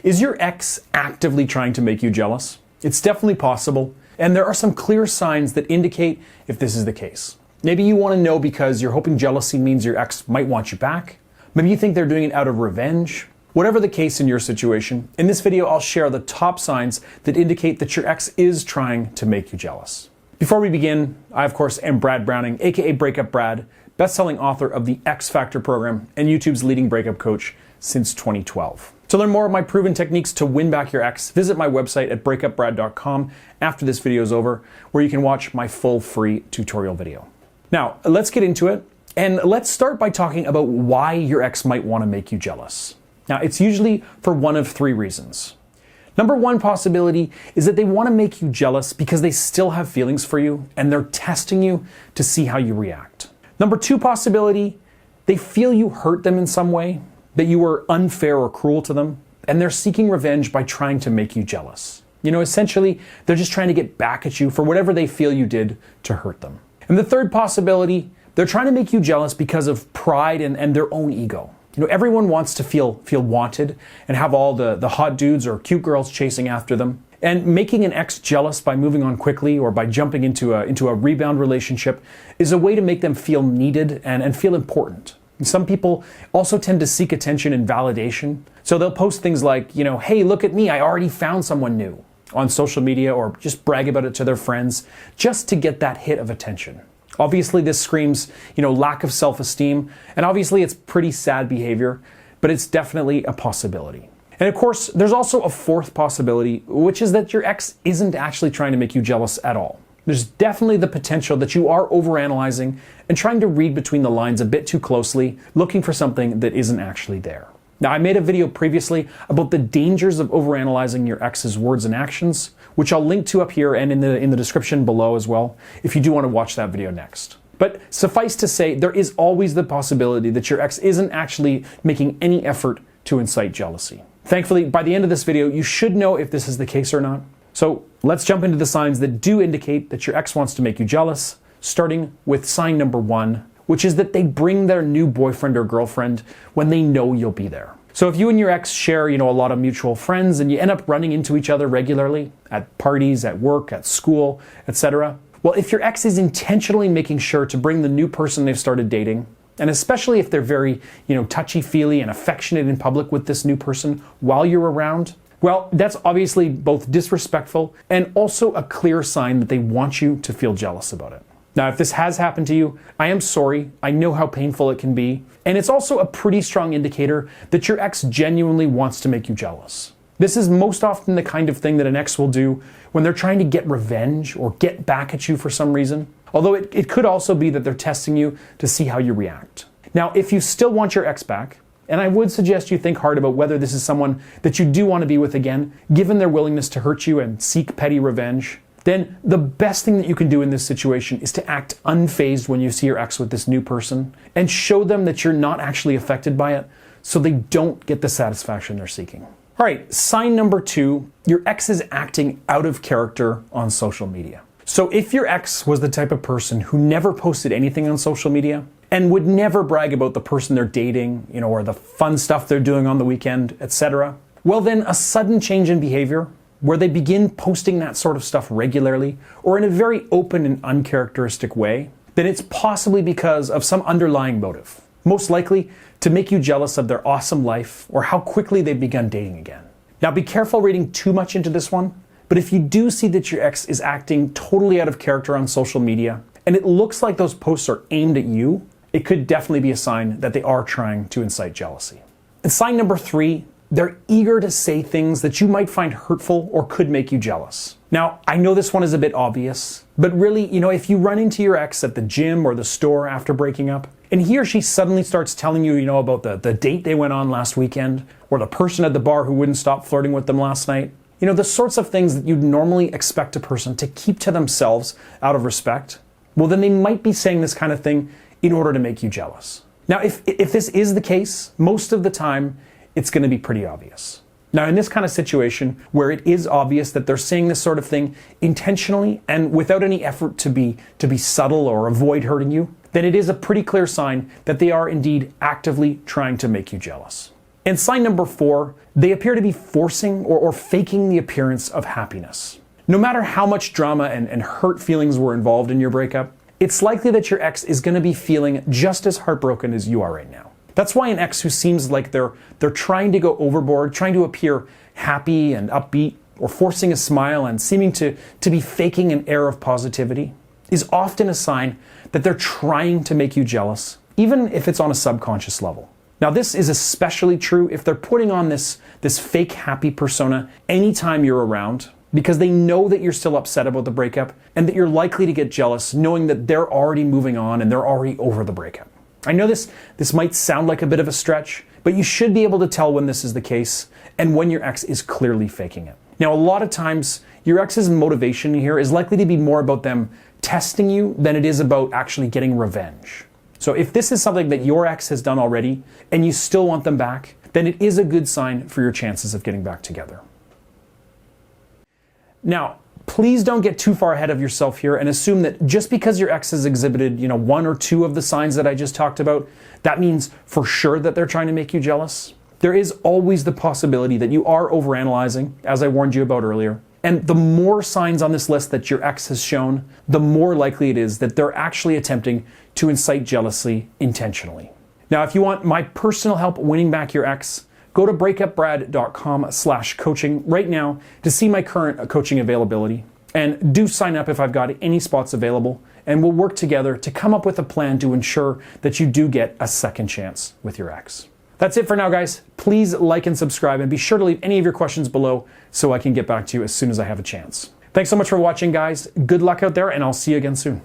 Is your ex actively trying to make you jealous? It's definitely possible, and there are some clear signs that indicate if this is the case. Maybe you want to know because you're hoping jealousy means your ex might want you back. Maybe you think they're doing it out of revenge. Whatever the case in your situation, in this video I'll share the top signs that indicate that your ex is trying to make you jealous. Before we begin, I of course am Brad Browning, aka Breakup Brad, best-selling author of the X Factor program and YouTube's leading breakup coach since 2012. To learn more of my proven techniques to win back your ex, visit my website at breakupbrad.com after this video is over, where you can watch my full free tutorial video. Now, let's get into it, and let's start by talking about why your ex might want to make you jealous. Now, it's usually for one of three reasons. Number one possibility is that they want to make you jealous because they still have feelings for you, and they're testing you to see how you react. Number two possibility, they feel you hurt them in some way, that you were unfair or cruel to them, and they're seeking revenge by trying to make you jealous. You know, essentially, they're just trying to get back at you for whatever they feel you did to hurt them. And the third possibility, they're trying to make you jealous because of pride and their own ego. You know, everyone wants to feel wanted and have all the hot dudes or cute girls chasing after them. And making an ex jealous by moving on quickly or by jumping into a rebound relationship is a way to make them feel needed and feel important. Some people also tend to seek attention and validation. So they'll post things like, you know, hey, look at me, I already found someone new on social media, or just brag about it to their friends just to get that hit of attention. Obviously, this screams, you know, lack of self-esteem, and obviously it's pretty sad behavior, but it's definitely a possibility. And of course, there's also a fourth possibility, which is that your ex isn't actually trying to make you jealous at all. There's definitely the potential that you are overanalyzing and trying to read between the lines a bit too closely, looking for something that isn't actually there. Now, I made a video previously about the dangers of overanalyzing your ex's words and actions, which I'll link to up here and in the description below as well, if you do want to watch that video next. But suffice to say, there is always the possibility that your ex isn't actually making any effort to incite jealousy. Thankfully, by the end of this video, you should know if this is the case or not. So let's jump into the signs that do indicate that your ex wants to make you jealous, starting with sign number one, which is that they bring their new boyfriend or girlfriend when they know you'll be there. So if you and your ex share, you know, a lot of mutual friends and you end up running into each other regularly at parties, at work, at school, etc. Well, if your ex is intentionally making sure to bring the new person they've started dating, and especially if they're very, you know, touchy-feely and affectionate in public with this new person while you're around, well, that's obviously both disrespectful and also a clear sign that they want you to feel jealous about it. Now, if this has happened to you, I am sorry. I know how painful it can be. And it's also a pretty strong indicator that your ex genuinely wants to make you jealous. This is most often the kind of thing that an ex will do when they're trying to get revenge or get back at you for some reason. Although it could also be that they're testing you to see how you react. Now, if you still want your ex back, and I would suggest you think hard about whether this is someone that you do want to be with again, given their willingness to hurt you and seek petty revenge, then the best thing that you can do in this situation is to act unfazed when you see your ex with this new person and show them that you're not actually affected by it so they don't get the satisfaction they're seeking. All right, sign number two, your ex is acting out of character on social media. So if your ex was the type of person who never posted anything on social media and would never brag about the person they're dating, you know, or the fun stuff they're doing on the weekend, etc., well then a sudden change in behavior where they begin posting that sort of stuff regularly or in a very open and uncharacteristic way, then it's possibly because of some underlying motive, most likely to make you jealous of their awesome life or how quickly they've begun dating again. Now be careful reading too much into this one, but if you do see that your ex is acting totally out of character on social media and it looks like those posts are aimed at you, it could definitely be a sign that they are trying to incite jealousy. And sign number three, they're eager to say things that you might find hurtful or could make you jealous. Now, I know this one is a bit obvious, but really, you know, if you run into your ex at the gym or the store after breaking up, and he or she suddenly starts telling you, you know, about the date they went on last weekend, or the person at the bar who wouldn't stop flirting with them last night, you know, the sorts of things that you'd normally expect a person to keep to themselves out of respect, well, then they might be saying this kind of thing in order to make you jealous. Now, if this is the case, most of the time, it's going to be pretty obvious. Now, in this kind of situation where it is obvious that they're saying this sort of thing intentionally and without any effort to be subtle or avoid hurting you, then it is a pretty clear sign that they are indeed actively trying to make you jealous. And sign number 4, they appear to be forcing or faking the appearance of happiness. No matter how much drama and hurt feelings were involved in your breakup, it's likely that your ex is going to be feeling just as heartbroken as you are right now. That's why an ex who seems like they're trying to go overboard, trying to appear happy and upbeat, or forcing a smile and seeming to be faking an air of positivity, is often a sign that they're trying to make you jealous, even if it's on a subconscious level. Now, this is especially true if they're putting on this fake happy persona anytime you're around, because they know that you're still upset about the breakup and that you're likely to get jealous knowing that they're already moving on and they're already over the breakup. I know this might sound like a bit of a stretch, but you should be able to tell when this is the case and when your ex is clearly faking it. Now, a lot of times, your ex's motivation here is likely to be more about them testing you than it is about actually getting revenge. So if this is something that your ex has done already and you still want them back, then it is a good sign for your chances of getting back together. Now, please don't get too far ahead of yourself here and assume that just because your ex has exhibited, 1 or 2 of the signs that I just talked about, that means for sure that they're trying to make you jealous. There is always the possibility that you are overanalyzing, as I warned you about earlier. And the more signs on this list that your ex has shown, the more likely it is that they're actually attempting to incite jealousy intentionally. Now, if you want my personal help winning back your ex, go to breakupbrad.com/coaching right now to see my current coaching availability. And do sign up if I've got any spots available, and we'll work together to come up with a plan to ensure that you do get a second chance with your ex. That's it for now, guys. Please like and subscribe, and be sure to leave any of your questions below so I can get back to you as soon as I have a chance. Thanks so much for watching, guys. Good luck out there, and I'll see you again soon.